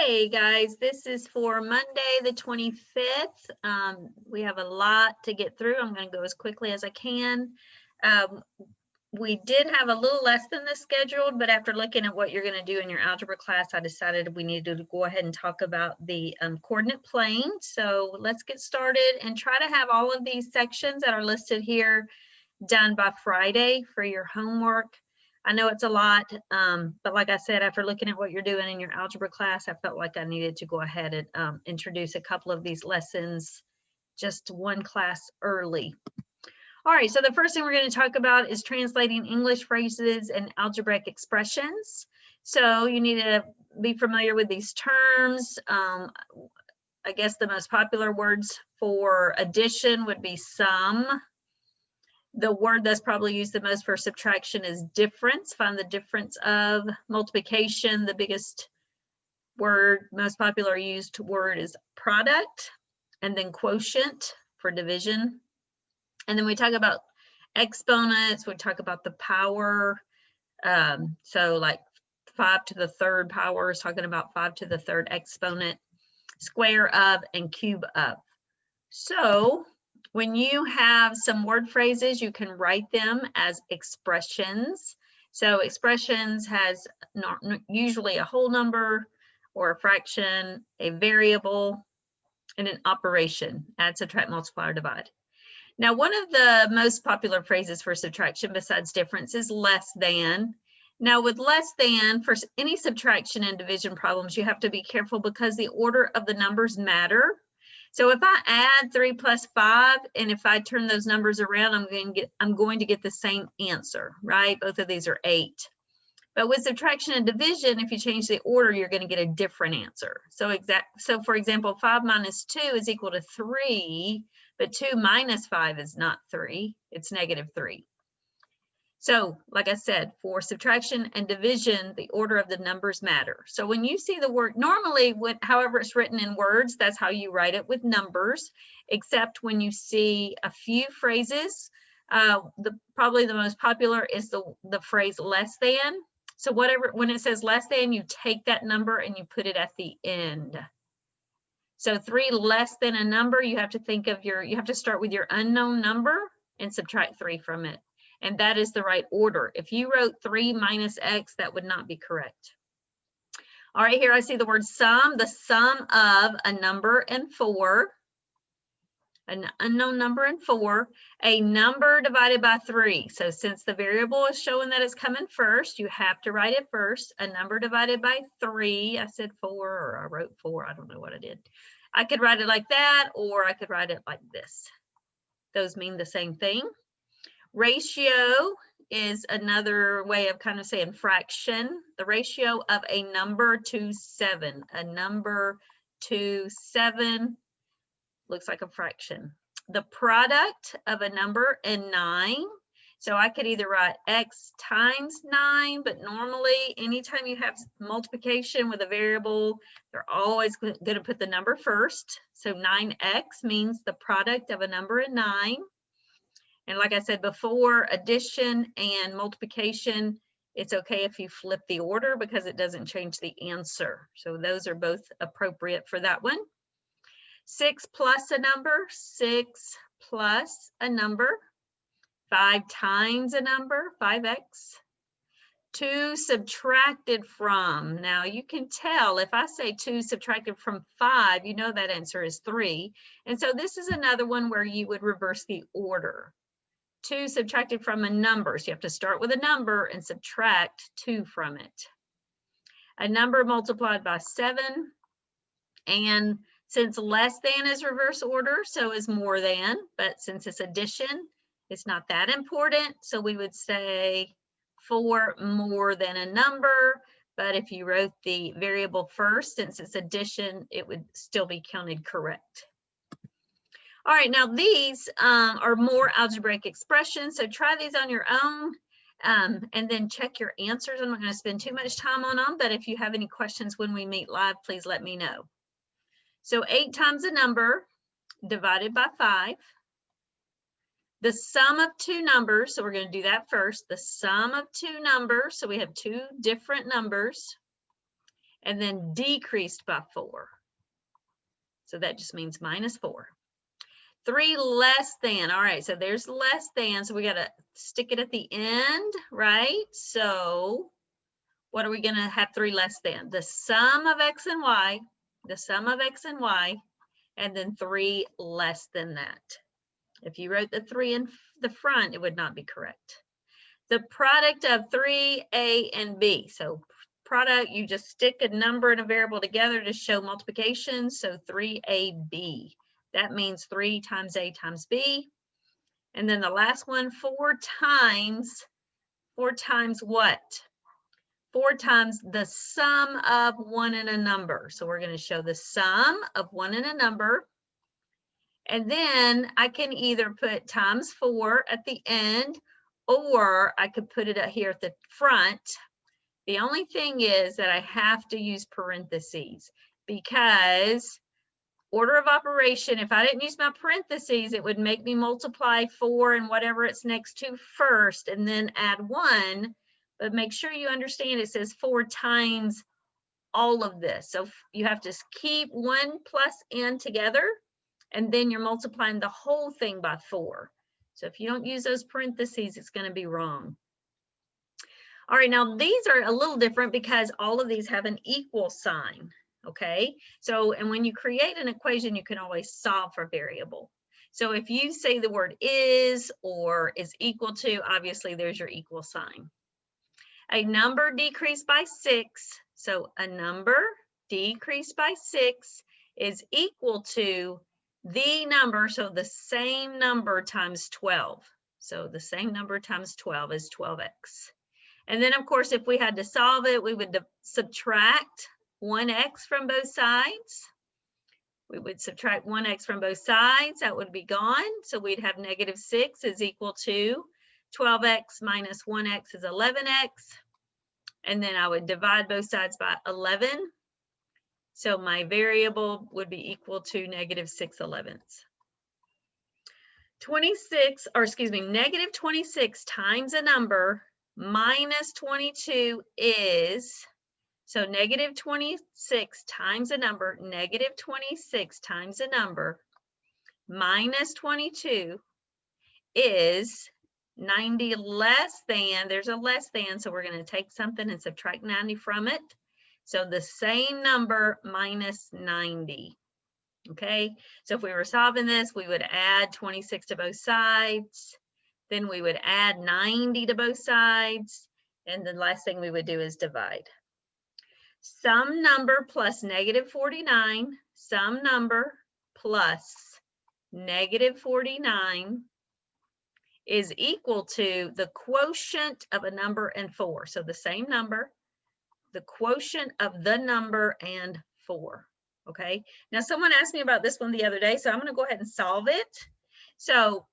Hey guys, this is for Monday the 25th. We have a lot to get through. I'm going to go as quickly as I can. We did have a little less than the scheduled, but after looking at what you're going to do in your algebra class, I decided we needed to go ahead and talk about the coordinate plane. So let's get started and try to have all of these sections that are listed here done by Friday for your homework. I know it's a lot, but like I said, after looking at what you're doing in your algebra class, I felt like I needed to go ahead and introduce a couple of these lessons just one class early. All right, so the first thing we're going to talk about is translating English phrases and algebraic expressions. So you need to be familiar with these terms. I guess the most popular words for addition would be sum. The word that's probably used the most for subtraction is difference. Find the difference of. Multiplication, the biggest word, most popular used word is product, and then quotient for division. And then we talk about exponents, we talk about the power. So like 5 to the third power is talking about 5 to the third exponent, square of, and cube of. So when you have some word phrases, you can write them as expressions. So expressions has usually a whole number or a fraction, a variable, and an operation: add, subtract, multiply, or divide. Now, one of the most popular phrases for subtraction besides difference is less than. Now, with less than, for any subtraction and division problems, you have to be careful because the order of the numbers matter. So if I add 3 plus 5, and if I turn those numbers around, I'm going to get the same answer, right? Both of these are 8. But with subtraction and division, if you change the order, you're going to get a different answer. So for example, 5 minus 2 is equal to 3, but 2 minus 5 is not 3, it's negative 3. So, like I said, for subtraction and division, the order of the numbers matter. So when you see the word, normally, however it's written in words, that's how you write it with numbers, except when you see a few phrases. Probably the most popular is the phrase less than. So when it says less than, you take that number and you put it at the end. So 3 less than a number, you have to start with your unknown number and subtract 3 from it. And that is the right order. If you wrote 3 minus x, that would not be correct. All right, here I see the word sum, the sum of a number and 4, an unknown number and 4, a number divided by 3. So since the variable is showing that it's coming first, you have to write it first. A number divided by 3, I said 4, or I wrote 4, I don't know what I did. I could write it like that, or I could write it like this. Those mean the same thing. Ratio is another way of kind of saying fraction. The ratio of a number to 7. A number to 7 looks like a fraction. The product of a number and 9. So I could either write x times 9, but normally anytime you have multiplication with a variable, they're always going to put the number first. So 9x means the product of a number and 9. And like I said before, addition and multiplication, it's okay if you flip the order because it doesn't change the answer. So those are both appropriate for that one. 6 plus a number, 6 plus a number. 5 times a number, 5x. 2 subtracted from. Now you can tell if I say 2 subtracted from 5, you know that answer is 3. And so this is another one where you would reverse the order. 2 subtracted from a number. So you have to start with a number and subtract 2 from it. A number multiplied by 7. And since less than is reverse order, so is more than. But since it's addition, it's not that important. So we would say 4 more than a number. But if you wrote the variable first, since it's addition, it would still be counted correct. All right, now these are more algebraic expressions, so try these on your own and then check your answers. I'm not going to spend too much time on them, but if you have any questions when we meet live, please let me know. So 8 times a number divided by 5. The sum of 2 numbers, so we're going to do that first. The sum of 2 numbers, so we have 2 different numbers, and then decreased by 4. So that just means minus 4. 3 less than. All right, so there's less than, so we got to stick it at the end, right? So what are we going to have 3 less than? The sum of x and y, the sum of x and y, and then 3 less than that. If you wrote the 3 in the front, it would not be correct. The product of 3a and b. So product, you just stick a number and a variable together to show multiplication. So 3ab. That means 3 times a times b. And then the last one, 4 times what? 4 times the sum of 1 and a number. So we're going to show the sum of 1 and a number. And then I can either put times 4 at the end, or I could put it up here at the front. The only thing is that I have to use parentheses, because order of operation, if I didn't use my parentheses, it would make me multiply 4 and whatever it's next to first and then add 1. But make sure you understand it says 4 times all of this. So you have to keep 1 plus n together, and then you're multiplying the whole thing by 4. So if you don't use those parentheses, it's going to be wrong. All right, now these are a little different because all of these have an equal sign, okay? So, and when you create an equation, you can always solve for variable. So if you say the word is or is equal to, obviously there's your equal sign. A number decreased by 6, so a number decreased by 6 is equal to the number, so the same number times 12. So the same number times 12 is 12x. And then, of course, if we had to solve it, we would subtract 1x from both sides. We would subtract 1x from both sides. That would be gone. So we'd have -6 is equal to 12x minus 1x is 11x. And then I would divide both sides by 11. So my variable would be equal to -6/11. 26, or excuse me, -26 times a number minus 22 is, so -26 times a number, -26 times a number minus 22 is 90 less than, there's a less than, so we're going to take something and subtract 90 from it. So the same number minus 90. Okay, so if we were solving this, we would add 26 to both sides. Then we would add 90 to both sides. And the last thing we would do is divide. Some number plus -49, some number plus -49 is equal to the quotient of a number and 4. So the same number, the quotient of the number and 4. Okay, now someone asked me about this one the other day, so I'm going to go ahead and solve it. So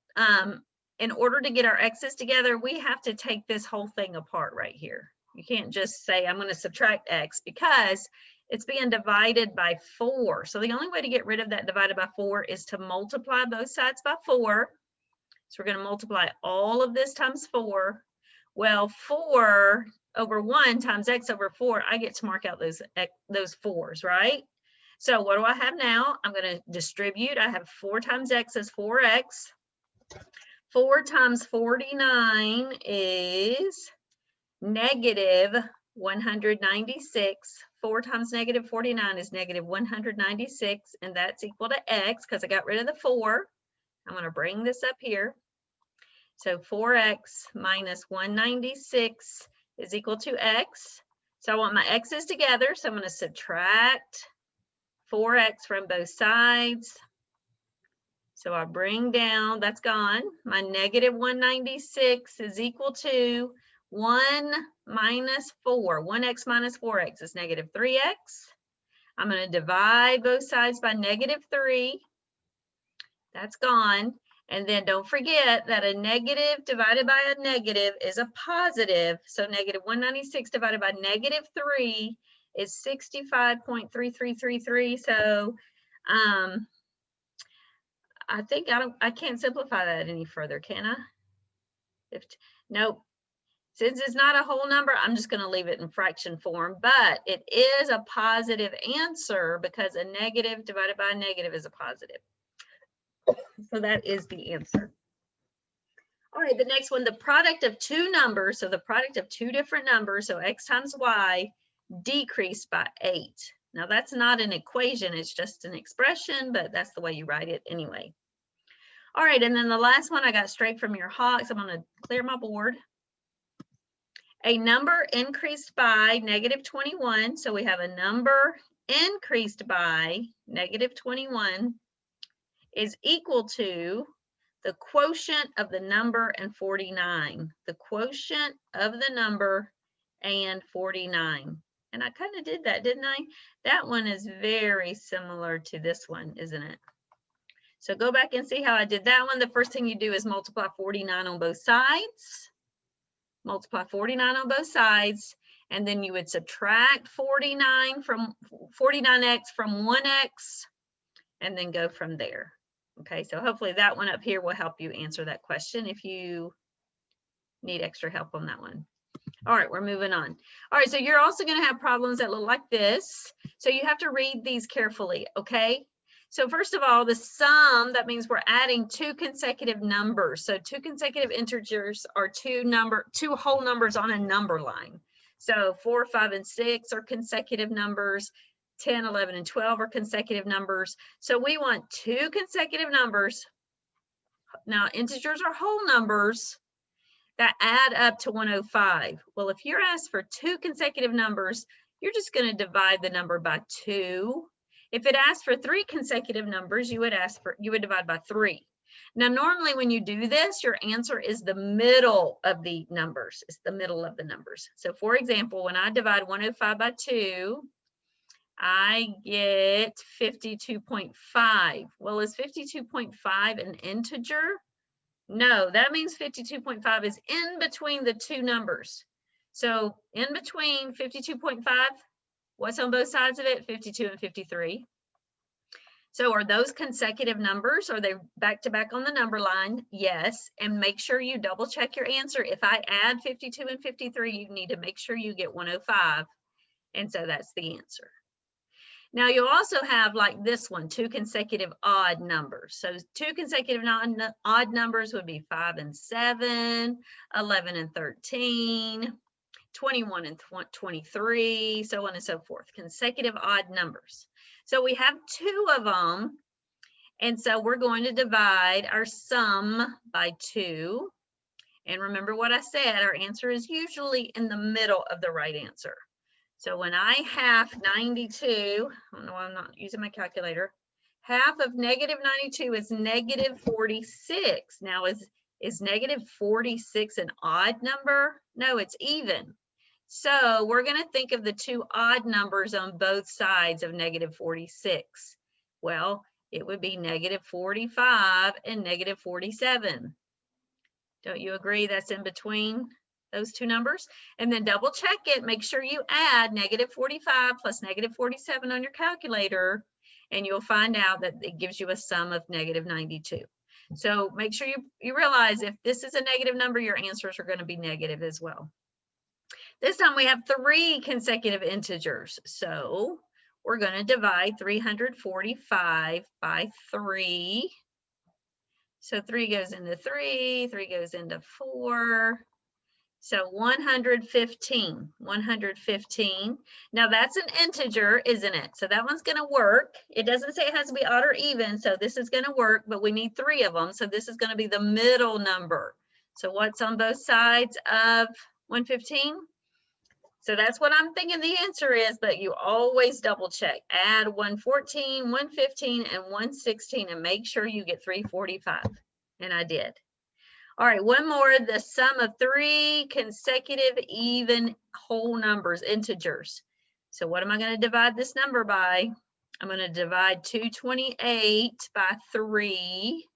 in order to get our x's together, we have to take this whole thing apart right here. You can't just say I'm going to subtract x, because it's being divided by 4. So the only way to get rid of that divided by 4 is to multiply both sides by 4. So we're going to multiply all of this times 4. Well, 4 over 1 times x over 4, I get to mark out those 4s, right? So what do I have now? I'm going to distribute. I have 4 times x is 4x. 4 times 49 is -196. 4 times -49 is -196, and that's equal to x because I got rid of the 4. I'm going to bring this up here. So 4x minus 196 is equal to x. So I want my x's together, so I'm going to subtract 4x from both sides. So I bring down, that's gone. My -196 is equal to 1 minus 4. 1x minus 4x is -3x. I'm going to divide both sides by -3. That's gone. And then don't forget that a negative divided by a negative is a positive. So -196 divided by -3 is 65.3333. So I think I can't simplify that any further, can I? Nope. Since it's not a whole number, I'm just going to leave it in fraction form, but it is a positive answer because a negative divided by a negative is a positive. So that is the answer. All right, the next one, the product of two numbers, so the product of two different numbers, so x times y, decreased by 8. Now that's not an equation, it's just an expression, but that's the way you write it anyway. All right, and then the last one I got straight from your Hawks. I'm going to clear my board. A number increased by -21, so we have a number increased by -21 is equal to the quotient of the number and 49. The quotient of the number and 49. And I kind of did that, didn't I? That one is very similar to this one, isn't it? So go back and see how I did that one. The first thing you do is multiply 49 on both sides. Multiply 49 on both sides, and then you would subtract 49 from 49x from 1x, and then go from there. Okay, so hopefully that one up here will help you answer that question if you need extra help on that one. All right, we're moving on. All right, so you're also going to have problems that look like this. So you have to read these carefully, okay? So first of all, the sum, that means we're adding two consecutive numbers. So two consecutive integers are two whole numbers on a number line. So 4, 5, and 6 are consecutive numbers. 10, 11, and 12 are consecutive numbers. So we want two consecutive numbers. Now, integers are whole numbers that add up to 105. Well, if you're asked for two consecutive numbers, you're just going to divide the number by 2. If it asks for 3 consecutive numbers, you would divide by 3. Now, normally when you do this, your answer is the middle of the numbers. It's the middle of the numbers. So for example, when I divide 105 by 2, I get 52.5. Well, is 52.5 an integer? No, that means 52.5 is in between the two numbers. So in between 52.5, what's on both sides of it? 52 and 53. So are those consecutive numbers? Are they back to back on the number line? Yes. And make sure you double check your answer. If I add 52 and 53, you need to make sure you get 105. And so that's the answer. Now you'll also have like this one, two consecutive odd numbers. So two consecutive odd numbers would be 5 and 7, 11 and 13, 21 and 23, so on and so forth, consecutive odd numbers. So we have 2 of them, and so we're going to divide our sum by 2. And remember what I said, our answer is usually in the middle of the right answer. So when I half 92, I don't know why I'm not using my calculator, half of -92 is -46. Now is -46 an odd number? No, it's even. So we're going to think of the two odd numbers on both sides of -46. Well, it would be -45 and -47. Don't you agree that's in between those two numbers? And then double check it. Make sure you add -45 plus -47 on your calculator, and you'll find out that it gives you a sum of -92. So make sure you realize if this is a negative number, your answers are going to be negative as well. This time we have 3 consecutive integers. So we're going to divide 345 by 3. So 3 goes into 3, 3 goes into 4. So 115, 115. Now that's an integer, isn't it? So that one's going to work. It doesn't say it has to be odd or even, so this is going to work, but we need 3 of them. So this is going to be the middle number. So what's on both sides of 115? So that's what I'm thinking the answer is, but you always double check. Add 114, 115, and 116 and make sure you get 345. And I did. All right, one more, the sum of 3 consecutive even whole numbers, integers. So what am I going to divide this number by? I'm going to divide 228 by 3.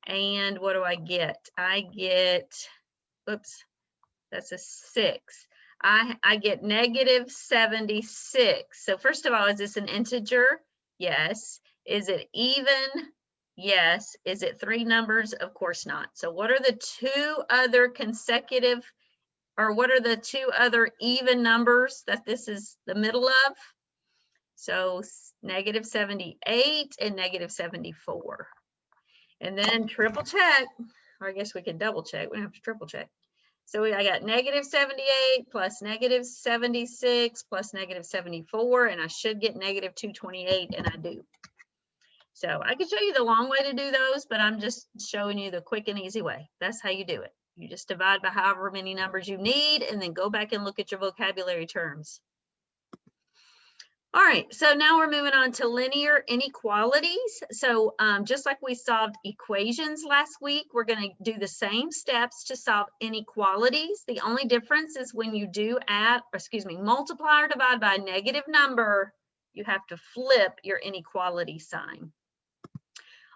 And what do I get? I get, oops, that's a 6. I get -76. So first of all, is this an integer? Yes. Is it even? Yes. Is it 3 numbers? Of course not. So what are the 2 other consecutive or what are the two other even numbers that this is the middle of? So negative 78 and negative 74. And then triple check, or I guess we can double check. We don't have to triple check. So I got negative 78 plus negative 76 plus negative 74, and I should get negative 228, and I do. So I could show you the long way to do those, but I'm just showing you the quick and easy way. That's how you do it. You just divide by however many numbers you need, and then go back and look at your vocabulary terms. All right, so now we're moving on to linear inequalities. So just like we solved equations last week, we're going to do the same steps to solve inequalities. The only difference is when you do multiply or divide by a negative number, you have to flip your inequality sign.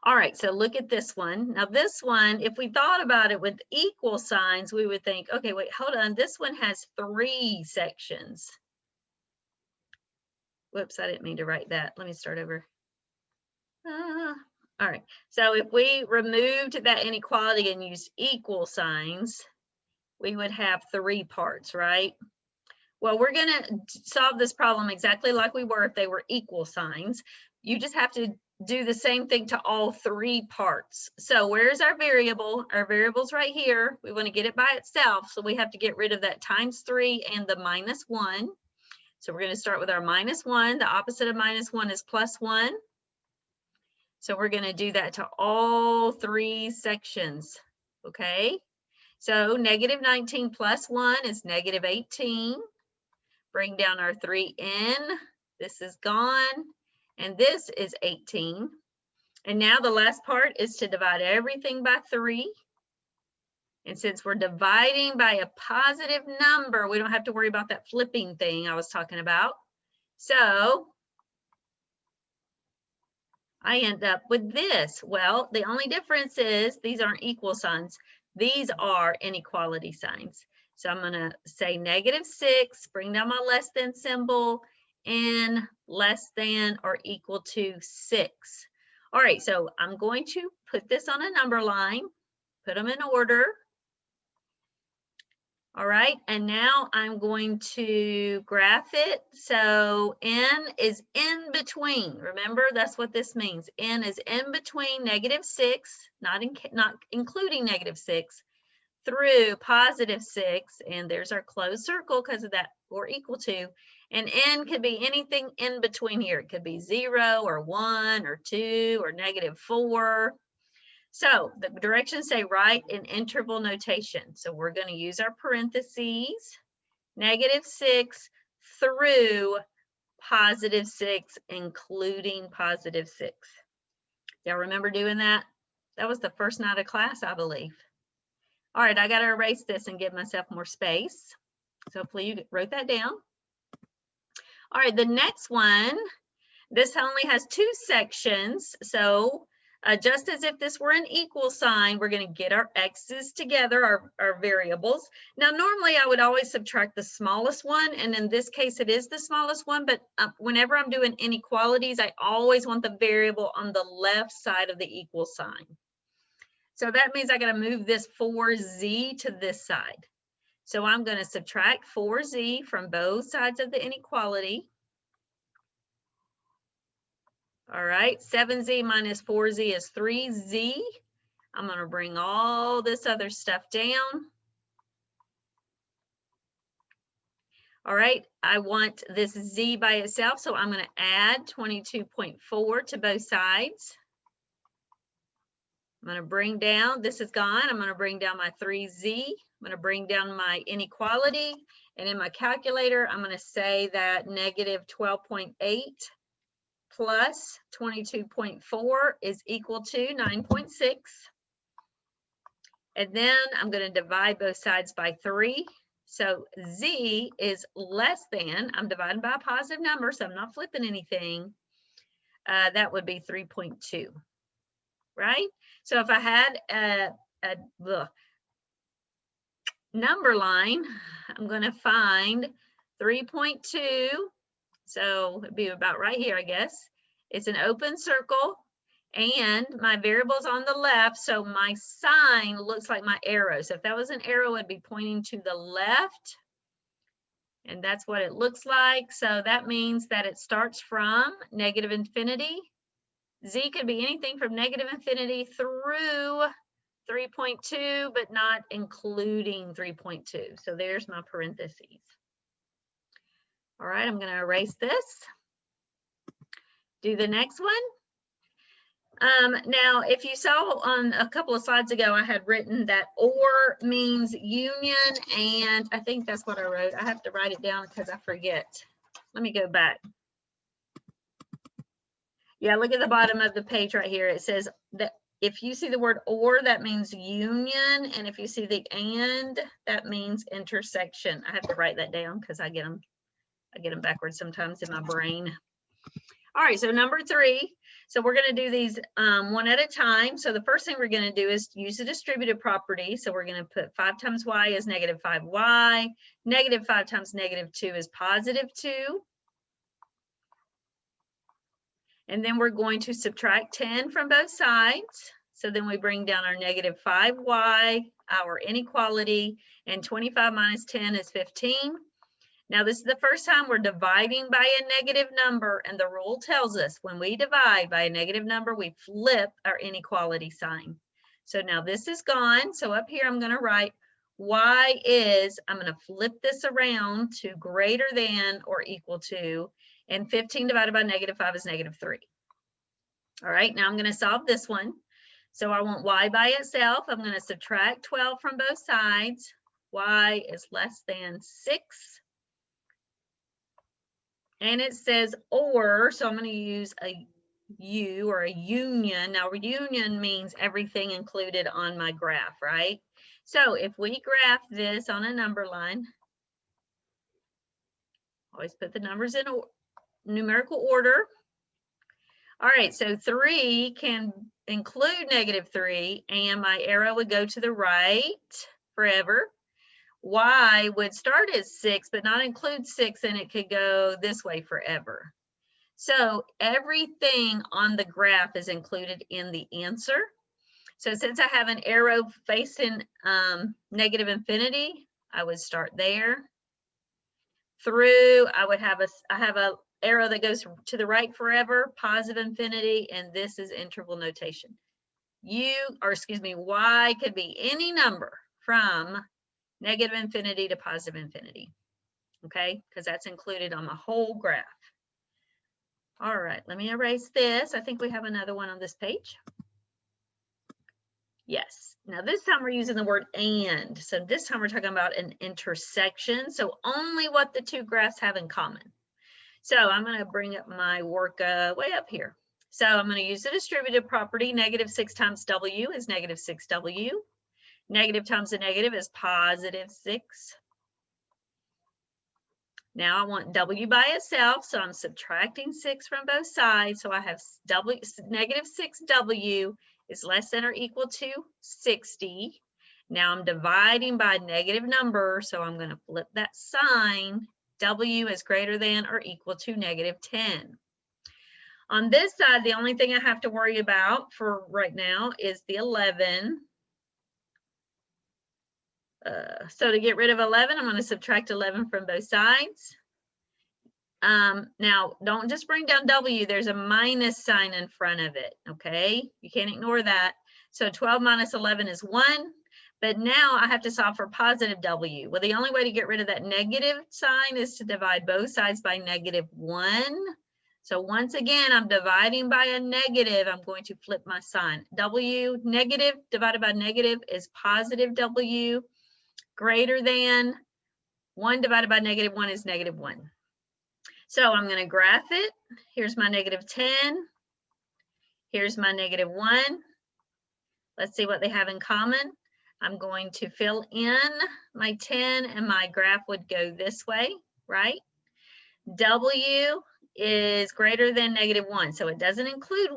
All right, so look at this one. Now this one, if we thought about it with equal signs, we would think, okay, wait, hold on. This one has 3 sections. Whoops, I didn't mean to write that. Let me start over. All right, so if we removed that inequality and used equal signs, we would have 3 parts, right? Well, we're going to solve this problem exactly like we were if they were equal signs. You just have to do the same thing to all 3 parts. So where's our variable? Our variable's right here. We want to get it by itself, so we have to get rid of that times 3 and the minus 1. So we're going to start with our minus 1. The opposite of minus 1 is plus 1. So we're going to do that to all 3 sections, okay? So negative 19 plus 1 is negative 18. Bring down our 3n. This is gone. And this is 18. And now the last part is to divide everything by 3. And since we're dividing by a positive number, we don't have to worry about that flipping thing I was talking about. So I end up with this. Well, the only difference is these aren't equal signs. These are inequality signs. So I'm going to say negative 6, bring down my less than symbol, n less than or equal to 6. All right, so I'm going to put this on a number line, put them in order. All right, and now I'm going to graph it. So n is in between. Remember, that's what this means. N is in between negative 6, not including negative 6, through positive 6, and there's our closed circle because of that, or equal to. And n could be anything in between here. It could be 0 or 1 or 2 or negative 4. So the directions say write in interval notation. So we're going to use our parentheses, negative 6 through positive 6, including positive 6. Y'all remember doing that? That was the first night of class, I believe. All right, I got to erase this and give myself more space. So hopefully you wrote that down. All right, the next one, this only has 2 sections. So just as if this were an equal sign, we're going to get our x's together, our variables. Now, normally I would always subtract the smallest one, and in this case, it is the smallest one, but whenever I'm doing inequalities, I always want the variable on the left side of the equal sign. So that means I got to move this 4z to this side. So I'm going to subtract 4z from both sides of the inequality. All right, 7z minus 4z is 3z. I'm going to bring all this other stuff down. All right, I want this z by itself, so I'm going to add 22.4 to both sides. I'm going to bring down, this is gone, I'm going to bring down my 3z. I'm going to bring down my inequality, and in my calculator, I'm going to say that negative 12.8 plus 22.4 is equal to 9.6. And then I'm going to divide both sides by 3. So z is less than, I'm dividing by a positive number, so I'm not flipping anything. That would be 3.2, right? So if I had a number line, I'm going to find 3.2. So it'd be about right here, I guess. It's an open circle, And my variable's on the left, so my sign looks like my arrow. So if that was an arrow, it'd be pointing to the left. And that's what it looks like. So that means that it starts from negative infinity. Z could be anything from negative infinity through 3.2, but not including 3.2. So there's my parentheses. All right, I'm going to erase this. Do the next one. Now, if you saw on a couple of slides ago, I had written that or means union, and I think that's what I wrote. I have to write it down because I forget. Let me go back. Yeah, look at the bottom of the page right here. It says that if you see the word or, that means union, and if you see the and, that means intersection. I have to write that down because I get them backwards sometimes in my brain. All right, so number 3. So we're going to do these one at a time. So the first thing we're going to do is use the distributive property. So we're going to put 5 times y is negative 5y. Negative 5 times negative 2 is positive 2. And then we're going to subtract 10 from both sides. So then we bring down our negative 5y, our inequality, and 25 minus 10 is 15. Now, this is the first time we're dividing by a negative number, and the rule tells us when we divide by a negative number, we flip our inequality sign. So now this is gone. So up here, I'm going to write y is, I'm going to flip this around to greater than or equal to, and 15 divided by negative 5 is negative 3. All right, now I'm going to solve this one. So I want y by itself. I'm going to subtract 12 from both sides. Y is less than 6. And it says or, so I'm going to use a U or a union. Now, union means everything included on my graph, right? So if we graph this on a number line, always put the numbers in numerical order. All right, so 3 can include negative 3, and my arrow would go to the right forever. Y would start at 6, but not include 6, and it could go this way forever. So everything on the graph is included in the answer. So since I have an arrow facing negative infinity, I would start there. Through, I have a arrow that goes to the right forever, positive infinity, and this is interval notation. Y could be any number from negative infinity to positive infinity, okay? Because that's included on the whole graph. All right, let me erase this. I think we have another one on this page. Yes, now this time we're using the word and. So this time we're talking about an intersection. So only what the two graphs have in common. So I'm going to bring up my work way up here. So I'm going to use the distributive property. Negative 6 times w is negative 6w. Negative times a negative is positive 6. Now I want w by itself, so I'm subtracting 6 from both sides. So I have negative 6w is less than or equal to 60. Now I'm dividing by a negative number, so I'm going to flip that sign. W is greater than or equal to negative 10. On this side, the only thing I have to worry about for right now is the 11. So to get rid of 11, I'm going to subtract 11 from both sides. Now, don't just bring down W. There's a minus sign in front of it, okay? You can't ignore that. So 12 minus 11 is 1. But now I have to solve for positive W. Well, the only way to get rid of that negative sign is to divide both sides by negative 1. So once again, I'm dividing by a negative. I'm going to flip my sign. W, negative divided by negative is positive W. Greater than 1 divided by negative 1 is negative 1. So I'm going to graph it. Here's my negative 10. Here's my negative 1. Let's see what they have in common. I'm going to fill in my 10 and my graph would go this way, right? W is greater than negative 1. So it doesn't include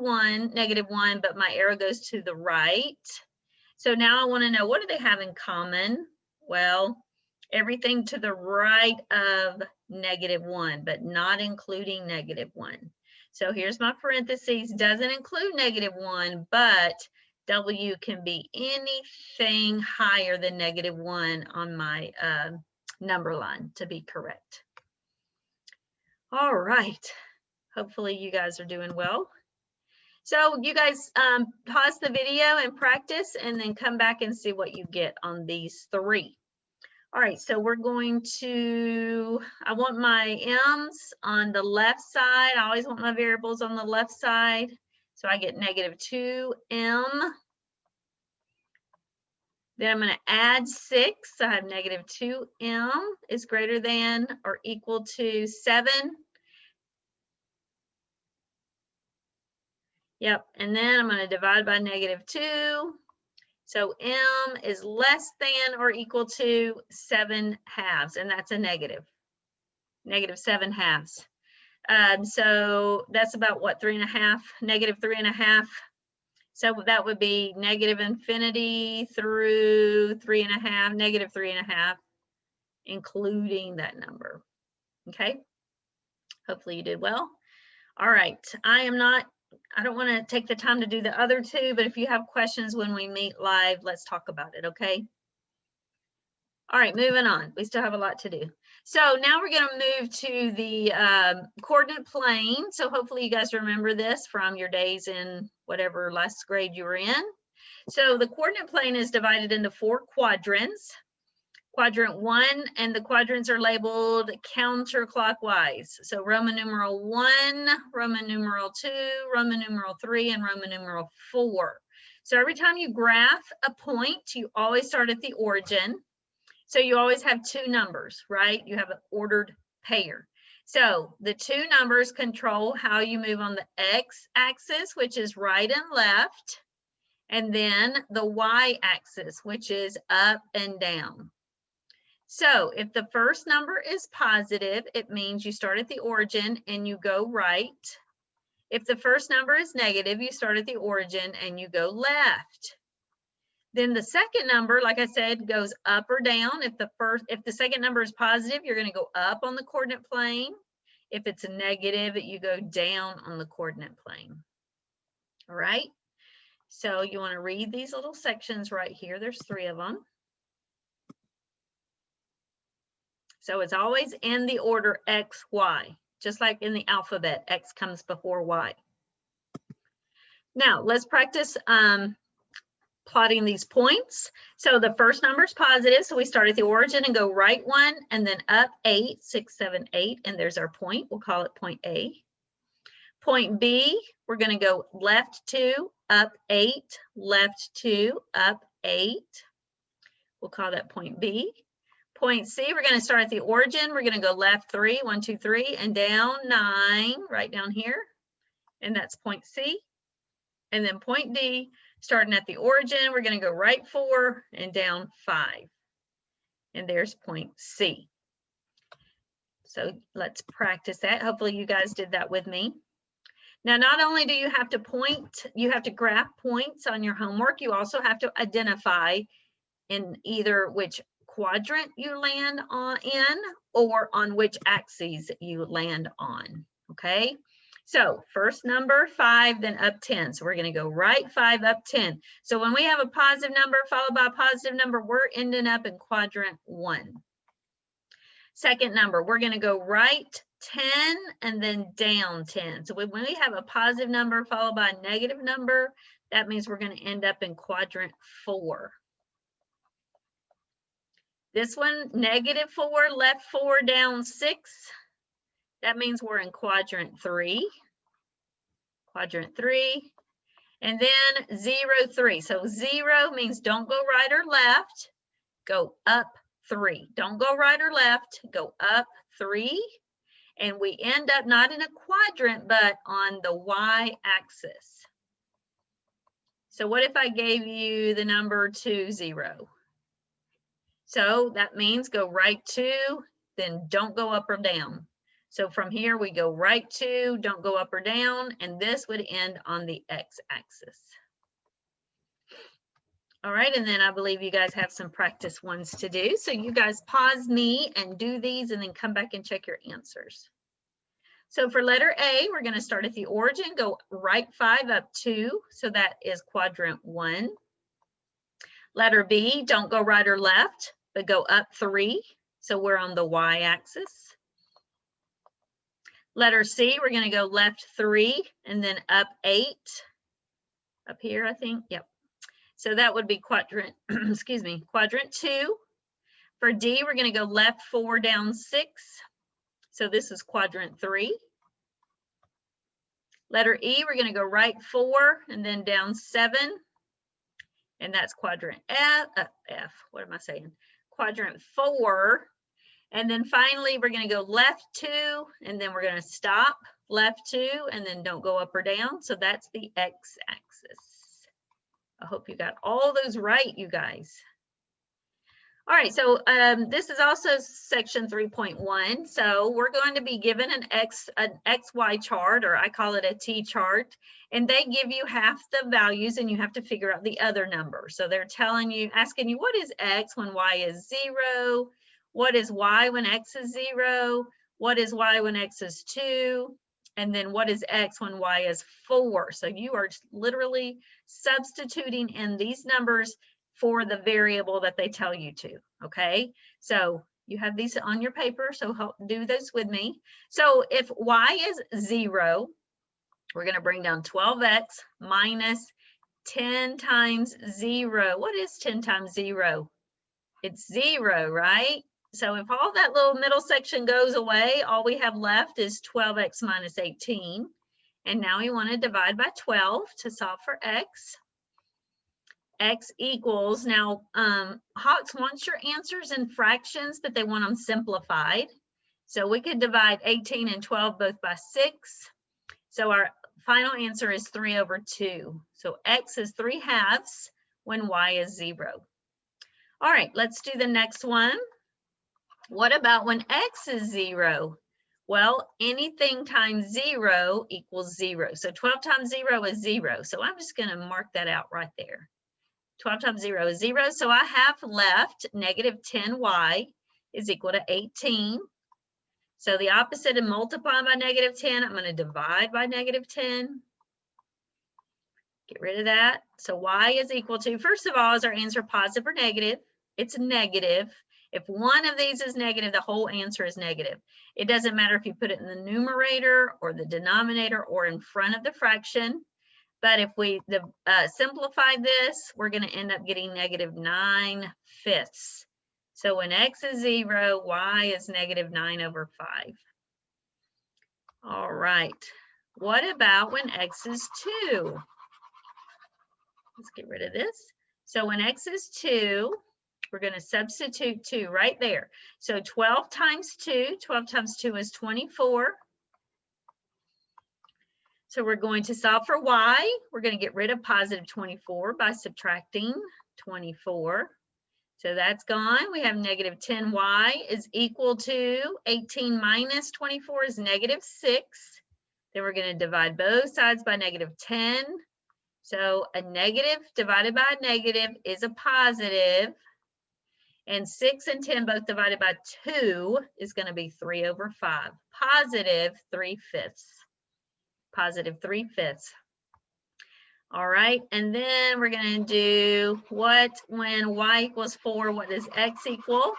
negative 1, but my arrow goes to the right. So now I want to know, what do they have in common? Well, everything to the right of negative 1, but not including negative 1. So here's my parentheses, doesn't include -1, but W can be anything higher than -1 on my number line to be correct. All right, hopefully you guys are doing well. So you guys pause the video and practice and then come back and see what you get on these 3. All right, so we're going to, I want my M's on the left side. I always want my variables on the left side. So I get -2M. Then I'm going to add 6. So I have -2M is greater than or equal to 7. Yep, and then I'm going to divide by -2. So M is less than or equal to 7/2, and that's a negative. -7/2. So that's about what, 3.5, -3.5. So that would be -infinity through 3.5, -3.5, including that number. Okay. Hopefully you did well. All right. I don't want to take the time to do the other 2, but if you have questions when we meet live, let's talk about it. Okay. All right, moving on. We still have a lot to do. So now we're going to move to the coordinate plane. So hopefully you guys remember this from your days in whatever last grade you were in. So the coordinate plane is divided into 4 quadrants. Quadrant 1, and the quadrants are labeled counterclockwise. So Roman numeral 1, Roman numeral 2, Roman numeral 3, and Roman numeral 4. So every time you graph a point, you always start at the origin. So you always have 2 numbers, right? You have an ordered pair. So the 2 numbers control how you move on the x-axis, which is right and left, and then the y-axis, which is up and down. So if the first number is positive, it means you start at the origin and you go right. If the first number is negative, you start at the origin and you go left. Then the second number, like I said, goes up or down. If the second number is positive, you're going to go up on the coordinate plane. If it's a negative, you go down on the coordinate plane. All right. So you want to read these little sections right here. There's 3 of them. So it's always in the order X, Y, just like in the alphabet, X comes before Y. Now let's practice plotting these points. So the first number is positive, so we start at the origin and go right 1 and then up 8, 6, 7, 8, and there's our point. We'll call it point A. Point B, we're going to go left 2, up 8, left 2, up 8. We'll call that point B. Point C, we're going to start at the origin. We're going to go left 3, 1, 2, 3, and down 9, right down here. And that's point C. And then point D, starting at the origin, we're going to go right 4 and down 5. And there's point C. So let's practice that. Hopefully you guys did that with me. Now, not only do you have to graph points on your homework, you also have to identify in either which quadrant you land in or on which axes you land on, okay? So first number 5, then up 10. So we're going to go right 5, up 10. So when we have a positive number followed by a positive number, we're ending up in quadrant 1. Second number, we're going to go right 10 and then down 10. So when we have a positive number followed by a negative number, that means we're going to end up in quadrant 4. This one, -4, left 4, down 6. That means we're in quadrant 3. Quadrant 3. And then 0, 3. So 0 means don't go right or left, go up 3. Don't go right or left, go up 3. And we end up not in a quadrant, but on the y-axis. So what if I gave you the number 2, 0? So that means go right 2, then don't go up or down. So from here we go right 2, don't go up or down, and this would end on the x-axis. All right, and then I believe you guys have some practice ones to do. So you guys pause me and do these and then come back and check your answers. So for letter A, we're going to start at the origin, go right 5 up 2. So that is quadrant 1. Letter B, don't go right or left, but go up 3. So we're on the y-axis. Letter C, we're going to go left 3 and then up 8. Up here, I think. Yep. So that would be quadrant, excuse me, quadrant 2. For D, we're going to go left 4 down 6. So this is quadrant 3. Letter E, we're going to go right 4 and then down 7. And that's quadrant F. What am I saying? Quadrant 4. And then finally, we're going to go left 2 and then we're going to stop left 2 and then don't go up or down. So that's the x-axis. I hope you got all those right, you guys. All right, so this is also section 3.1. So we're going to be given an XY chart, or I call it a T chart, and they give you half the values and you have to figure out the other number. So they're telling you, asking you, what is X when Y is 0? What is Y when X is 0? What is Y when X is 2? And then what is X when Y is 4? So you are literally substituting in these numbers for the variable that they tell you to, okay? So you have these on your paper, so do this with me. So if Y is 0, we're gonna bring down 12x minus 10 times 0. What is 10 times 0? It's 0, right? So if all that little middle section goes away, all we have left is 12x minus 18. And now we want to divide by 12 to solve for x. X equals, now Hawks wants your answers in fractions, but they want them simplified. So we could divide 18 and 12 both by 6. So our final answer is 3/2. So x is 3/2 when y is 0. All right, let's do the next one. What about when x is 0? Well, anything times 0 equals 0. So 12 times 0 is 0. So I'm just going to mark that out right there. 12 times 0 is 0. So I have left negative 10y is equal to 18. So the opposite of multiplying by negative 10, I'm going to divide by negative 10. Get rid of that. So y is equal to, first of all, is our answer positive or negative? It's negative. If one of these is negative, the whole answer is negative. It doesn't matter if you put it in the numerator or the denominator or in front of the fraction. But if we simplify this, we're going to end up getting negative 9/5. So when x is 0, y is negative 9/5. All right. What about when x is 2? Let's get rid of this. So when x is 2, we're going to substitute 2 right there. So 12 times 2, 12 times 2 is 24. So we're going to solve for y. We're going to get rid of positive 24 by subtracting 24. So that's gone. We have negative 10y is equal to 18 minus 24 is negative 6. Then we're going to divide both sides by negative 10. So a negative divided by a negative is a positive. And 6 and 10 both divided by 2 is going to be 3/5. Positive 3/5. Positive 3/5. All right, and then we're going to do what when y equals 4, what does x equal?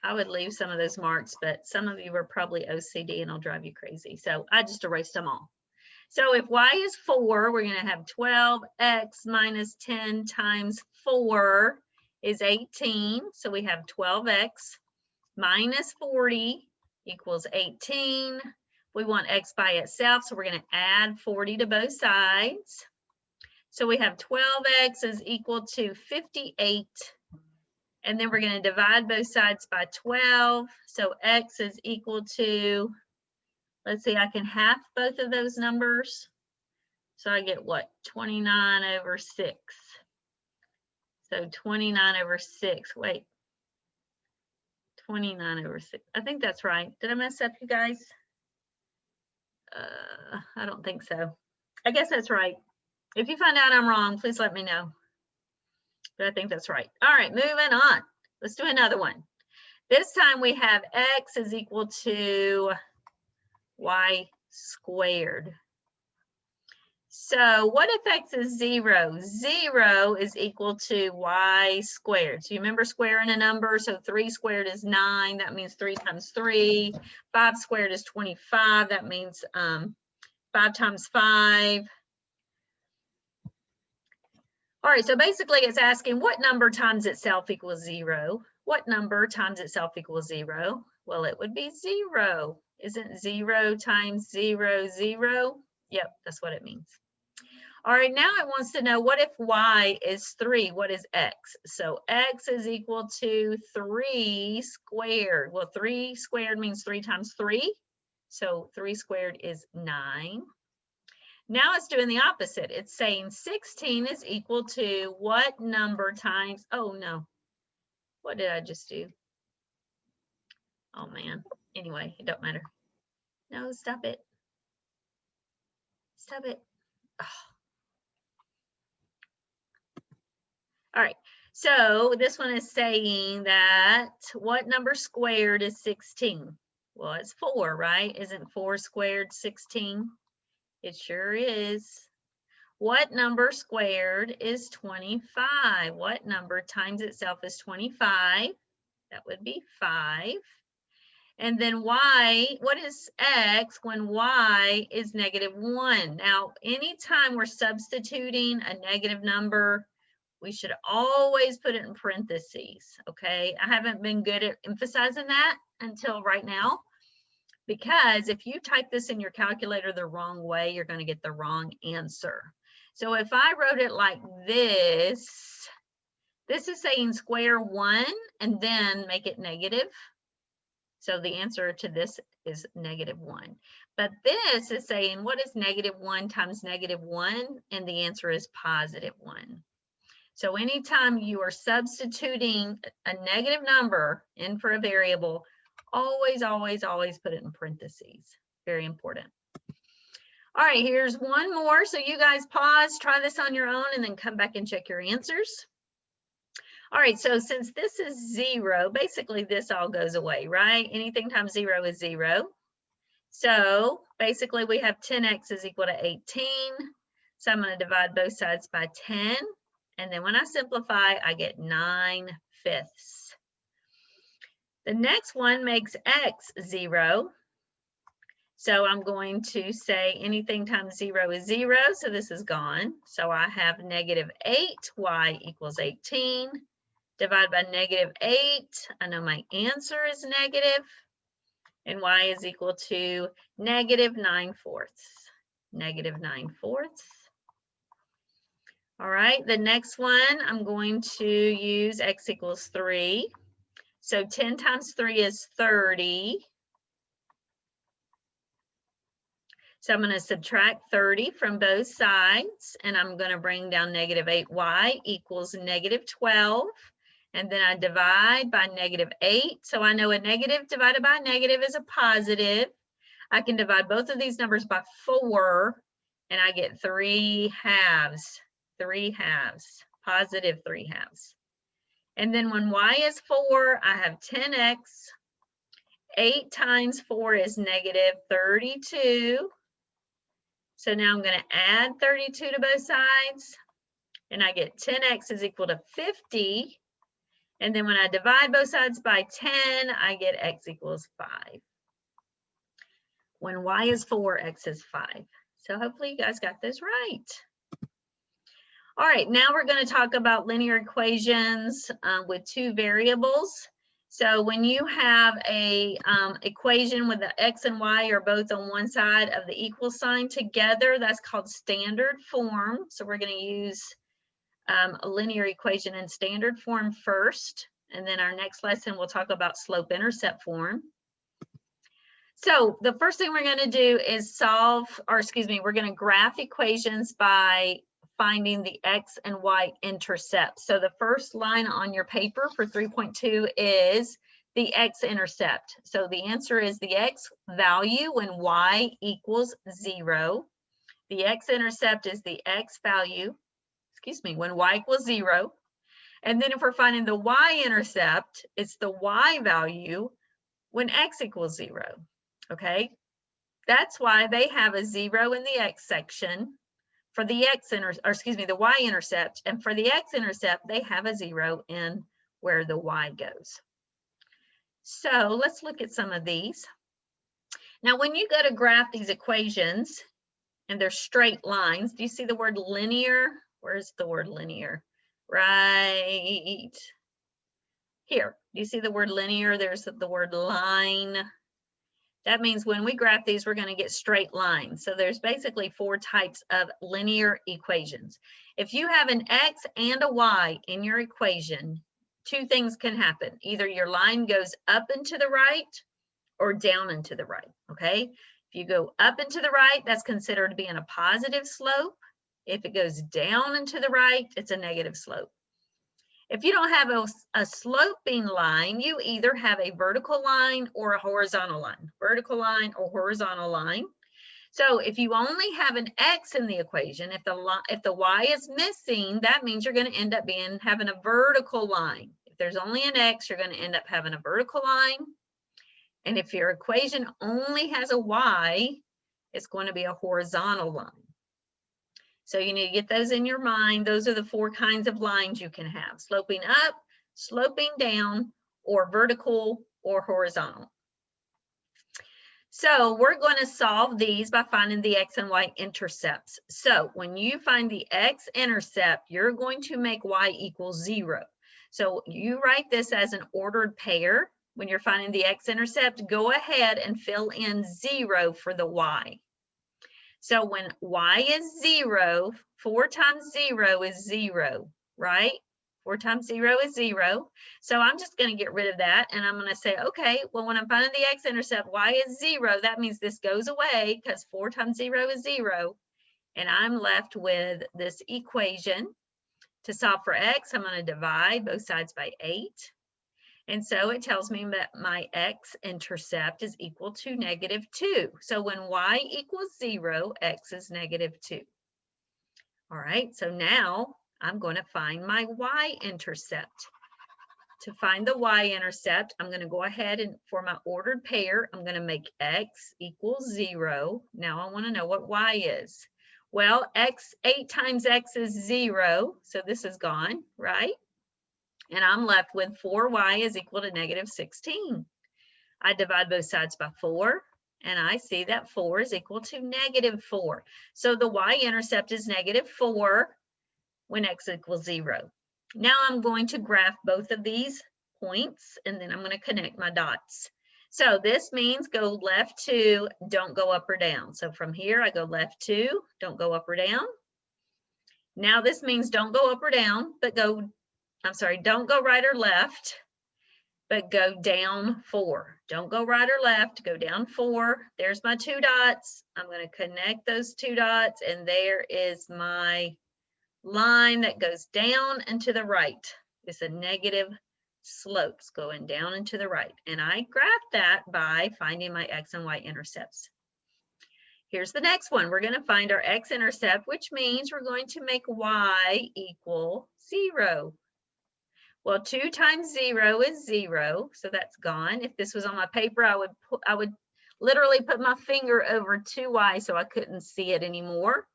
I would leave some of those marks, but some of you are probably OCD and it'll drive you crazy. So I just erased them all. So if y is 4, we're going to have 12x minus 10 times 4 is 18. So we have 12x minus 40 equals 18. We want x by itself, so we're going to add 40 to both sides. So we have 12x is equal to 58. And then we're going to divide both sides by 12. So x is equal to, let's see, I can half both of those numbers. So I get what? 29/6. So 29/6. Wait. 29/6. I think that's right. Did I mess up, you guys? I don't think so. I guess that's right. If you find out I'm wrong, please let me know. But I think that's right. All right, moving on. Let's do another one. This time we have x is equal to y squared. So what if x is 0? 0 is equal to y squared. So you remember squaring a number, so 3 squared is 9. That means 3 times 3. 5 squared is 25. That means 5 times 5. All right, so basically it's asking what number times itself equals 0? What number times itself equals 0? Well, it would be 0. Isn't 0 times 0, 0? Yep, that's what it means. All right, now it wants to know what if y is 3? What is x? So x is equal to 3 squared. Well, 3 squared means 3 times 3. So 3 squared is 9. Now it's doing the opposite. It's saying 16 is equal to what number times, oh no, what did I just do? Oh man, anyway, it don't matter. No, stop it. Stop it. Oh. All right, so this one is saying that what number squared is 16? Well, it's 4, right? Isn't 4 squared 16? It sure is. What number squared is 25? What number times itself is 25? That would be 5. And then y, what is x when y is -1? Now, anytime we're substituting a negative number, we should always put it in parentheses, okay? I haven't been good at emphasizing that until right now, because if you type this in your calculator the wrong way, you're going to get the wrong answer. So if I wrote it like this, this is saying square 1 and then make it negative. So the answer to this is -1. But this is saying what is -1 times -1? And the answer is +1. So anytime you are substituting a negative number in for a variable, always, always, always put it in parentheses. Very important. All right, here's one more. So you guys pause, try this on your own, and then come back and check your answers. All right, so since this is 0, basically this all goes away, right? Anything times 0 is 0. So basically we have 10x is equal to 18. So I'm going to divide both sides by 10. And then when I simplify, I get 9/5. The next one makes x 0. So I'm going to say anything times 0 is 0. So this is gone. So I have -8y equals 18. Divide by -8. I know my answer is negative. And y is equal to -9/4. -9/4. All right, the next one, I'm going to use x equals 3. So 10 times 3 is 30. So I'm going to subtract 30 from both sides, and I'm going to bring down -8y equals -12. And then I divide by -8. So I know a negative divided by a negative is a positive. I can divide both of these numbers by 4, and I get 3/2. 3/2, positive 3/2. And then when y is 4, I have 10x. 8 times 4 is -32. So now I'm going to add 32 to both sides, and I get 10x is equal to 50. And then when I divide both sides by 10, I get x equals 5. When y is 4, x is 5. So hopefully you guys got this right. All right, now we're going to talk about linear equations with two variables. So when you have a equation with the x and y are both on one side of the equal sign together, that's called standard form. So we're going to use a linear equation in standard form first, and then our next lesson we'll talk about slope-intercept form. So the first thing we're going to do is we're going to graph equations by finding the x and y intercepts. So the first line on your paper for 3.2 is the x-intercept. So the answer is the x value when y equals 0. The x-intercept is the x value, when y equals 0. And then if we're finding the y-intercept, it's the y value when x equals 0, okay? That's why they have a 0 in the x section for the the y-intercept, and for the x-intercept, they have a 0 in where the y goes. So let's look at some of these. Now, when you go to graph these equations and they're straight lines, do you see the word linear? Where's the word linear? Right here. Do you see the word linear? There's the word line. That means when we graph these, we're going to get straight lines. So there's basically 4 types of linear equations. If you have an x and a y in your equation, 2 things can happen. Either your line goes up and to the right or down and to the right, okay? If you go up and to the right, that's considered being a positive slope. If it goes down and to the right, it's a negative slope. If you don't have a sloping line, you either have a vertical line or a horizontal line, vertical line or horizontal line. So if you only have an x in the equation, if the y is missing, that means you're going to end up having a vertical line. If there's only an x, you're going to end up having a vertical line. And if your equation only has a y, it's going to be a horizontal line. So you need to get those in your mind. Those are the 4 kinds of lines you can have: sloping up, sloping down, or vertical or horizontal. So we're going to solve these by finding the x and y intercepts. So when you find the x-intercept, you're going to make y equal 0. So you write this as an ordered pair. When you're finding the x-intercept, go ahead and fill in 0 for the y. So when y is 0, 4 times 0 is 0, right? 4 times 0 is 0. So I'm just going to get rid of that, and I'm going to say, okay, well, when I'm finding the x-intercept, y is 0. That means this goes away because 4 times 0 is 0. And I'm left with this equation. To solve for x, I'm going to divide both sides by 8. And so it tells me that my x-intercept is equal to -2. So when y equals 0, x is -2. All right, so now I'm going to find my y-intercept. To find the y-intercept, I'm going to go ahead and for my ordered pair, I'm going to make x equals 0. Now I want to know what y is. Well, 8 times x is 0, so this is gone, right? And I'm left with 4y is equal to -16. I divide both sides by 4, and I see that 4 is equal to -4. So the y-intercept is -4 when x equals 0. Now I'm going to graph both of these points, and then I'm going to connect my dots. So this means go left 2, don't go up or down. So from here, I go left 2, don't go up or down. Now this means don't go up or down, but don't go right or left, but go down 4. Don't go right or left, go down 4. There's my 2 dots. I'm going to connect those 2 dots, and there is my line that goes down and to the right. It's a negative slopes going down and to the right. And I graph that by finding my x and y intercepts. Here's the next one. We're going to find our x-intercept, which means we're going to make y equal 0. Well, 2 times 0 is 0, so that's gone. If this was on my paper, I would literally put my finger over 2y so I couldn't see it anymore,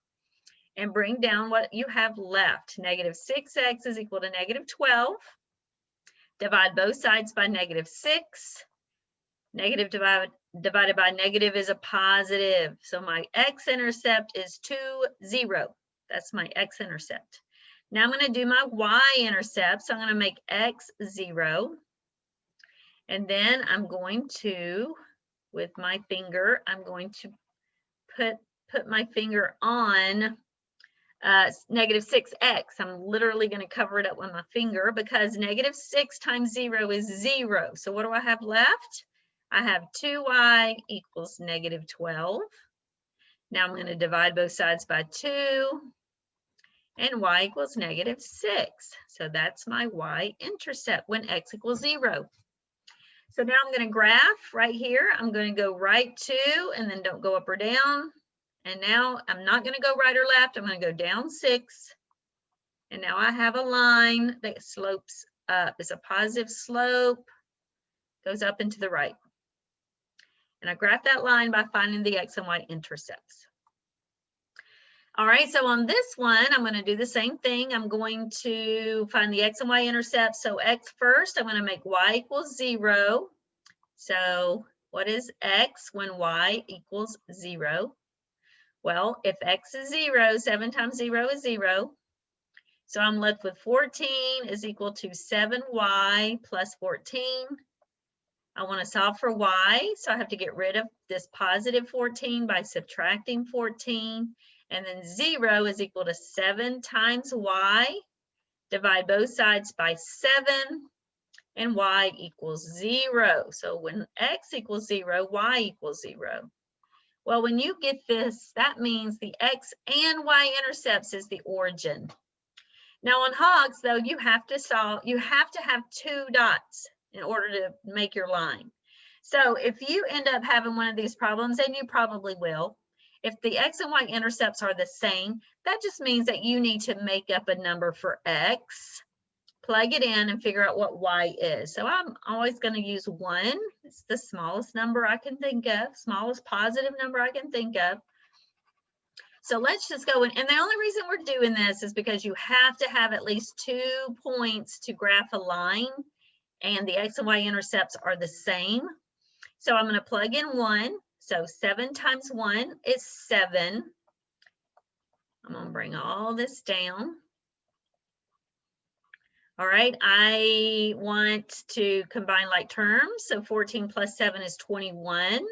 and bring down what you have left. -6x is equal to -12. Divide both sides by -6. Negative divided by negative is a positive. So my x-intercept is 2, 0. That's my x-intercept. Now I'm going to do my y-intercept. So I'm going to make x 0. And then I'm going to, with my finger, I'm going to put my finger on -6x. I'm literally going to cover it up with my finger because -6 times 0 is 0. So what do I have left? I have 2y equals -12. Now I'm going to divide both sides by 2, and y equals -6. So that's my y-intercept when x equals 0. So now I'm going to graph right here. I'm going to go right 2, and then don't go up or down. And now I'm not going to go right or left. I'm going to go down 6. And now I have a line that slopes up. It's a positive slope, goes up and to the right. And I graph that line by finding the X and Y intercepts. All right, so on this one, I'm going to do the same thing. I'm going to find the X and Y intercepts. So X first, I'm going to make Y equals 0. So what is X when Y equals 0? Well, if X is 0, 7 times 0 is 0. So I'm left with 14 is equal to 7Y plus 14. I want to solve for Y, so I have to get rid of this positive 14 by subtracting 14. And then 0 is equal to 7 times Y. Divide both sides by 7, and Y equals 0. So when X equals 0, Y equals 0. Well, when you get this, that means the X and Y intercepts is the origin. Now on hogs, though, you have to have 2 dots in order to make your line. So if you end up having one of these problems, and you probably will, if the X and Y intercepts are the same, that just means that you need to make up a number for X, plug it in, and figure out what Y is. So I'm always going to use 1. It's the smallest number I can think of, smallest positive number I can think of. So let's just go in, and the only reason we're doing this is because you have to have at least 2 points to graph a line, and the X and Y intercepts are the same. So I'm going to plug in 1. So 7 times 1 is 7. I'm going to bring all this down. All right, I want to combine like terms. So 14 plus 7 is 21.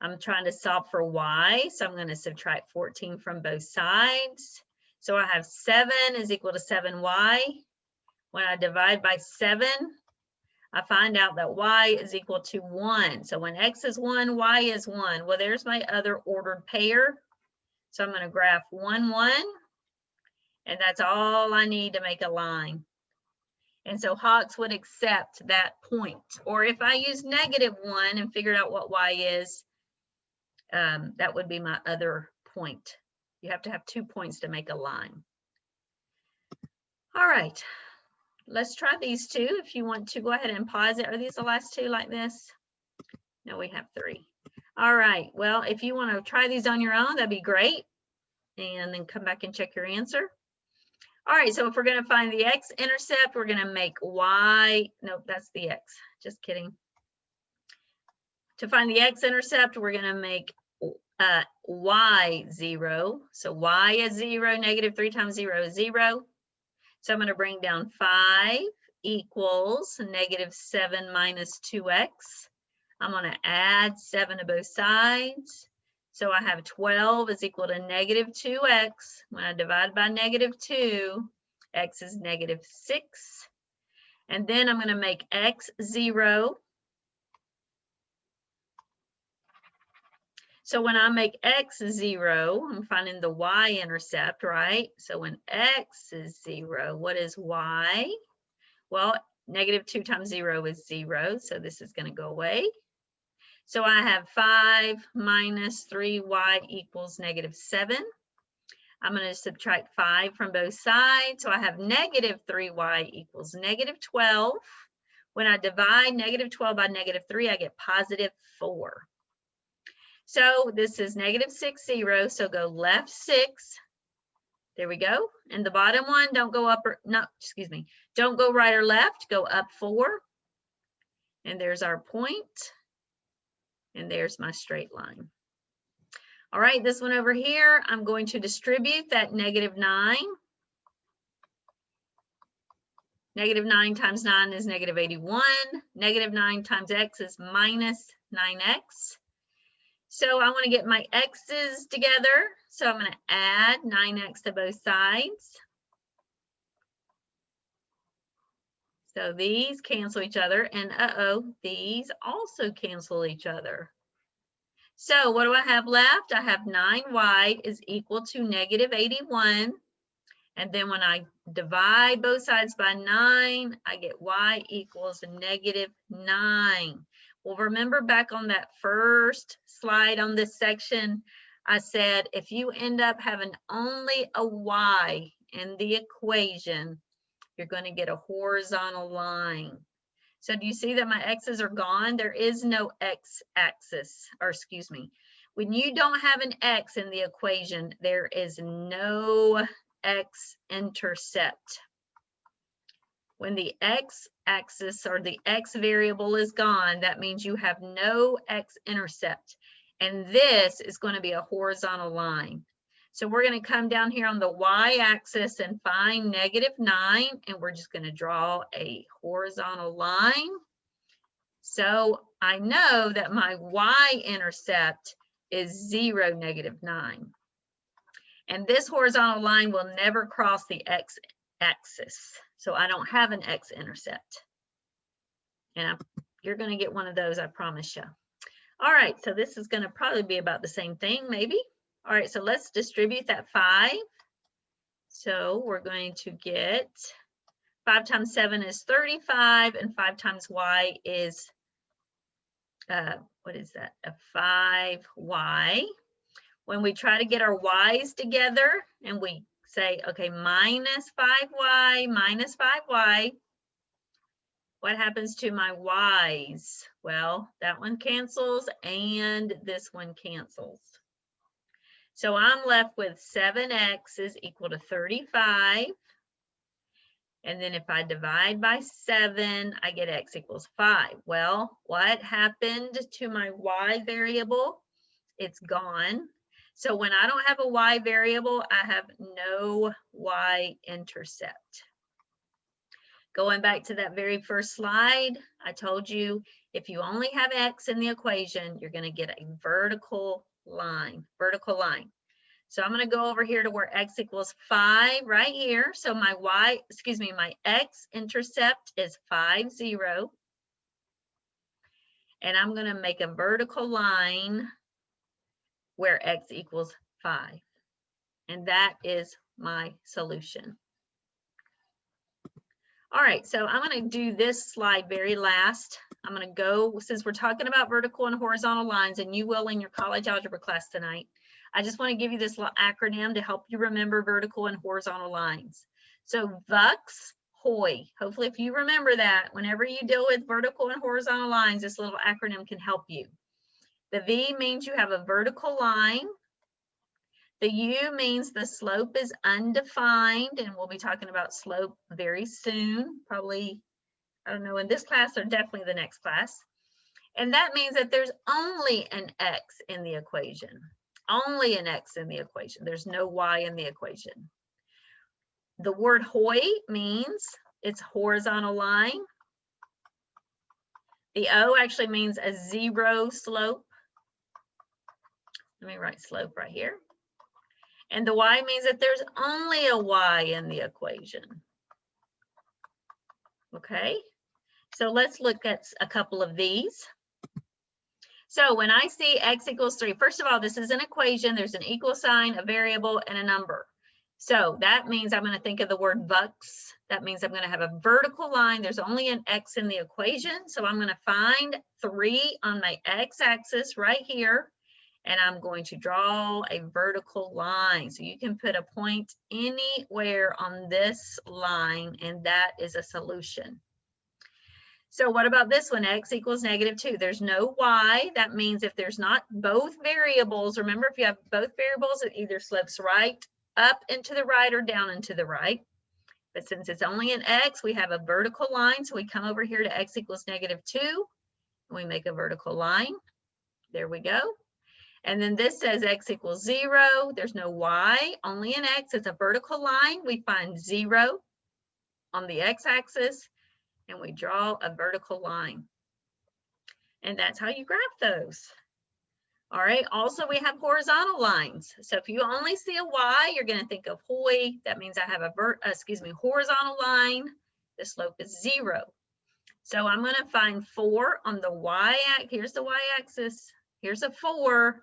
I'm trying to solve for Y, so I'm going to subtract 14 from both sides. So I have 7 is equal to 7Y. When I divide by 7, I find out that Y is equal to 1. So when X is 1, Y is 1. Well, there's my other ordered pair. So I'm going to graph 1, 1. And that's all I need to make a line. And so Hawks would accept that point. Or if I use -1 and figured out what Y is, that would be my other point. You have to have 2 points to make a line. All right. Let's try these 2. If you want to go ahead and pause it. Are these the last 2 like this? No, we have 3. All right. Well, if you want to try these on your own, that'd be great. And then come back and check your answer. All right. So if we're going to find the X intercept, we're going to make Y. Nope, that's the X. Just kidding. To find the X intercept, we're going to make Y 0. So Y is 0. -3 times 0 is 0. So I'm going to bring down 5 equals -7 minus 2x. I'm going to add 7 to both sides. So I have 12 is equal to -2x. When I divide by -2, x is -6. And then I'm going to make x 0. So when I make x 0, I'm finding the Y intercept, right? So when x is 0, what is Y? Well, -2 times 0 is 0, so this is going to go away. So I have 5 minus 3y equals -7. I'm going to subtract 5 from both sides, so I have -3y equals -12. When I divide -12 by -3, I get +4. So this is -6, 0, so go left 6. There we go. And the bottom one, don't go up or, no, excuse me, don't go right or left, go up 4. And there's our point. And there's my straight line. All right, this one over here, I'm going to distribute that -9. -9 times 9 is -81. -9 times x is -9x. So I want to get my x's together. So I'm going to add 9x to both sides. So these cancel each other, and these also cancel each other. So what do I have left? I have 9y is equal to -81. And then when I divide both sides by 9, I get y equals -9. Well, remember back on that first slide on this section, I said if you end up having only a y, in the equation, you're going to get a horizontal line. So do you see that my x's are gone? There is no x-axis, or excuse me. When you don't have an x in the equation, there is no x-intercept. When the x-axis or the x variable is gone, that means you have no x-intercept. And this is going to be a horizontal line. So we're going to come down here on the y-axis and find -9, and we're just going to draw a horizontal line. So I know that my y-intercept is 0, -9. And this horizontal line will never cross the x-axis. So I don't have an x-intercept. And you're going to get one of those, I promise you. All right, so this is going to probably be about the same thing, maybe. All right, so let's distribute that 5. So we're going to get 5 times 7 is 35, and 5 times y is, what is that? A 5y. When we try to get our y's together and we say, okay, -5y, -5y, what happens to my y's? Well, that one cancels and this one cancels. So I'm left with 7x is equal to 35. And then if I divide by 7, I get x equals 5. Well, what happened to my y variable? It's gone. So when I don't have a y variable, I have no y-intercept. Going back to that very first slide, I told you if you only have x in the equation, you're going to get a vertical line. So I'm going to go over here to where x equals 5 right here. So my my x-intercept is 5, 0. And I'm going to make a vertical line where x equals 5. And that is my solution. All right, so I'm going to do this slide very last. I'm going to go, since we're talking about vertical and horizontal lines, and you will in your college algebra class tonight, I just want to give you this little acronym to help you remember vertical and horizontal lines. So VUX, HOI. Hopefully if you remember that, whenever you deal with vertical and horizontal lines, this little acronym can help you. The V means you have a vertical line. The U means the slope is undefined, and we'll be talking about slope very soon, probably, I don't know, in this class or definitely the next class. And that means that there's only an x in the equation. Only an x in the equation. There's no y in the equation. The word HOI means it's horizontal line. The O actually means a 0 slope. Let me write slope right here. And the y means that there's only a y in the equation. Okay, so let's look at a couple of these. So when I see x equals 3, first of all, this is an equation. There's an equal sign, a variable, and a number. So that means I'm going to think of the word VUX. That means I'm going to have a vertical line. There's only an x in the equation. So I'm going to find 3 on my x-axis right here. And I'm going to draw a vertical line. So you can put a point anywhere on this line, and that is a solution. So what about this one? X equals -2. There's no y. That means if there's not both variables, remember if you have both variables, it either slopes right up and to the right or down and to the right. But since it's only an x, we have a vertical line. So we come over here to x equals -2, and we make a vertical line. There we go. And then this says x equals 0. There's no y, only an x. It's a vertical line. We find 0 on the x-axis, and we draw a vertical line. And that's how you graph those. All right, also we have horizontal lines. So if you only see a y, you're going to think of HOI. That means I have a horizontal line. The slope is 0. So I'm going to find 4 on the y-axis. Here's the y-axis. Here's a 4.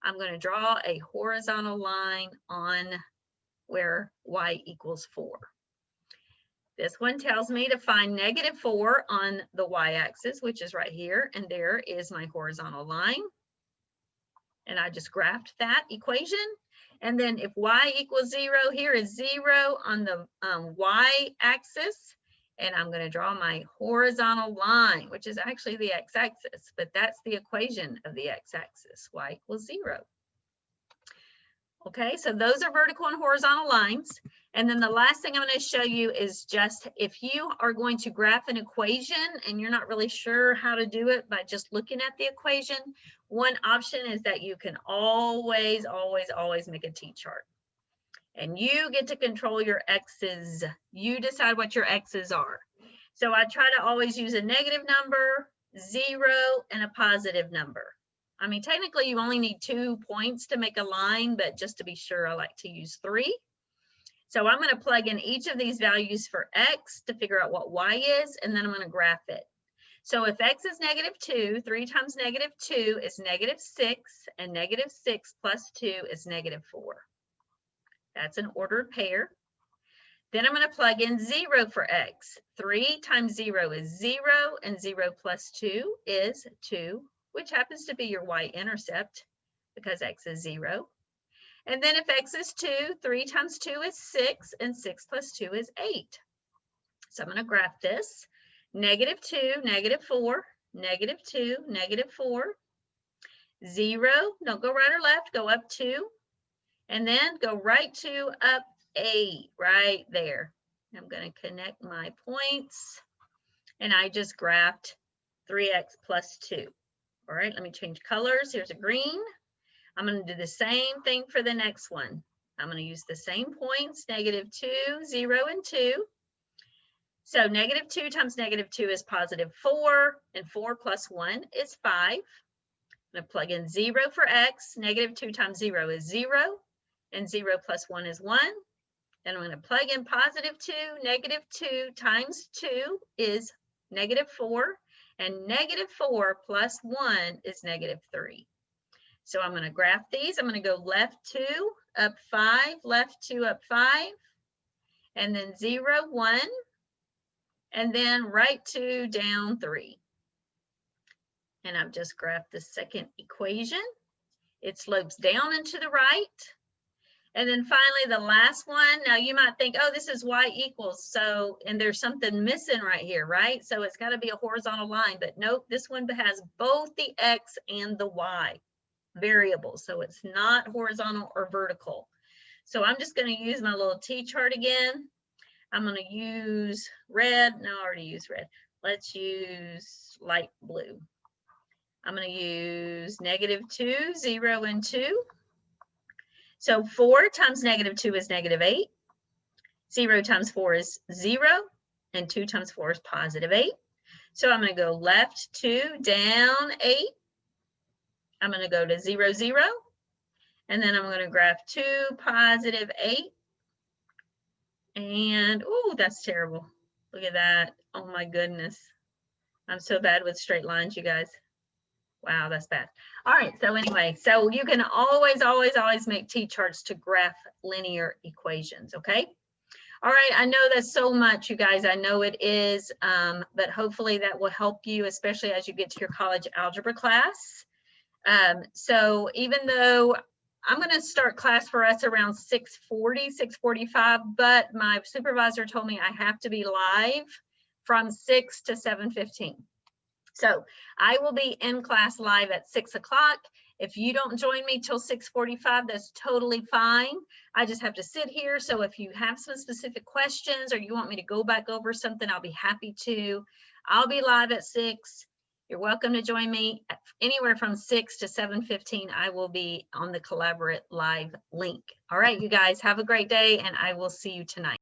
I'm going to draw a horizontal line on where y equals 4. This one tells me to find -4 on the y-axis, which is right here, and there is my horizontal line. and I just graphed that equation. And then if y equals 0, here is 0 on the y-axis, and I'm going to draw my horizontal line, which is actually the x-axis, but that's the equation of the x-axis, y equals 0. Okay, so those are vertical and horizontal lines. And then the last thing I'm going to show you is just if you are going to graph an equation and you're not really sure how to do it by just looking at the equation, one option is that you can always make a t-chart. And you get to control your x's. You decide what your x's are. So I try to always use a negative number, 0, and a positive number. I mean, technically you only need 2 points to make a line, but just to be sure, I like to use 3. So I'm going to plug in each of these values for x to figure out what y is, and then I'm going to graph it. So if x is -2, 3 times -2 is -6, and -6 plus 2 is -4. That's an ordered pair. Then I'm going to plug in 0 for x. 3 times 0 is 0, and 0 plus 2 is 2, which happens to be your y-intercept because x is 0. And then if x is 2, 3 times 2 is 6, and 6 plus 2 is 8. So I'm going to graph this. -2, -4, -2, -4, 0, don't go right or left, go up 2, and then go right 2, up 8, right there. I'm going to connect my points, and I just graphed 3x plus 2. All right, let me change colors. Here's a green. I'm going to do the same thing for the next one. I'm going to use the same points, -2, 0, and 2. So -2 times -2 is +4, and 4 plus 1 is 5. I'm going to plug in 0 for x. -2 times 0 is 0, and 0 plus 1 is 1. And I'm going to plug in +2. -2 times 2 is -4, and -4 plus 1 is -3. So I'm going to graph these. I'm going to go left 2, up 5, left 2, up 5, and then 0, 1, and then right 2, down 3. And I've just graphed the second equation. It slopes down and to the right. And then finally, the last one. Now you might think, oh, this is y equals, so, and there's something missing right here, right? So it's got to be a horizontal line, but nope, this one has both the x and the y variables, so it's not horizontal or vertical. So I'm just going to use my little t-chart again. I'm going to use red. No, I already used red. Let's use light blue. I'm going to use -2, 0, and 2. So 4 times -2 is -8. 0 times 4 is 0, and 2 times 4 is +8. So I'm going to go left 2, down 8. I'm going to go to 0, 0, and then I'm going to graph 2, +8. And, oh, that's terrible. Look at that. Oh my goodness. I'm so bad with straight lines, you guys. Wow, that's bad. All right, so anyway, so you can always make t-charts to graph linear equations, okay? All right, I know that's so much, you guys. I know it is, but hopefully that will help you, especially as you get to your college algebra class. So even though I'm going to start class for us around 6:40, 6:45, but my supervisor told me I have to be live from 6 to 7:15. So I will be in class live at 6 o'clock. If you don't join me till 6:45, that's totally fine. I just have to sit here. So if you have some specific questions or you want me to go back over something, I'll be happy to. I'll be live at 6. You're welcome to join me anywhere from 6 to 7:15. I will be on the Collaborate Live link. All right, you guys have a great day, and I will see you tonight.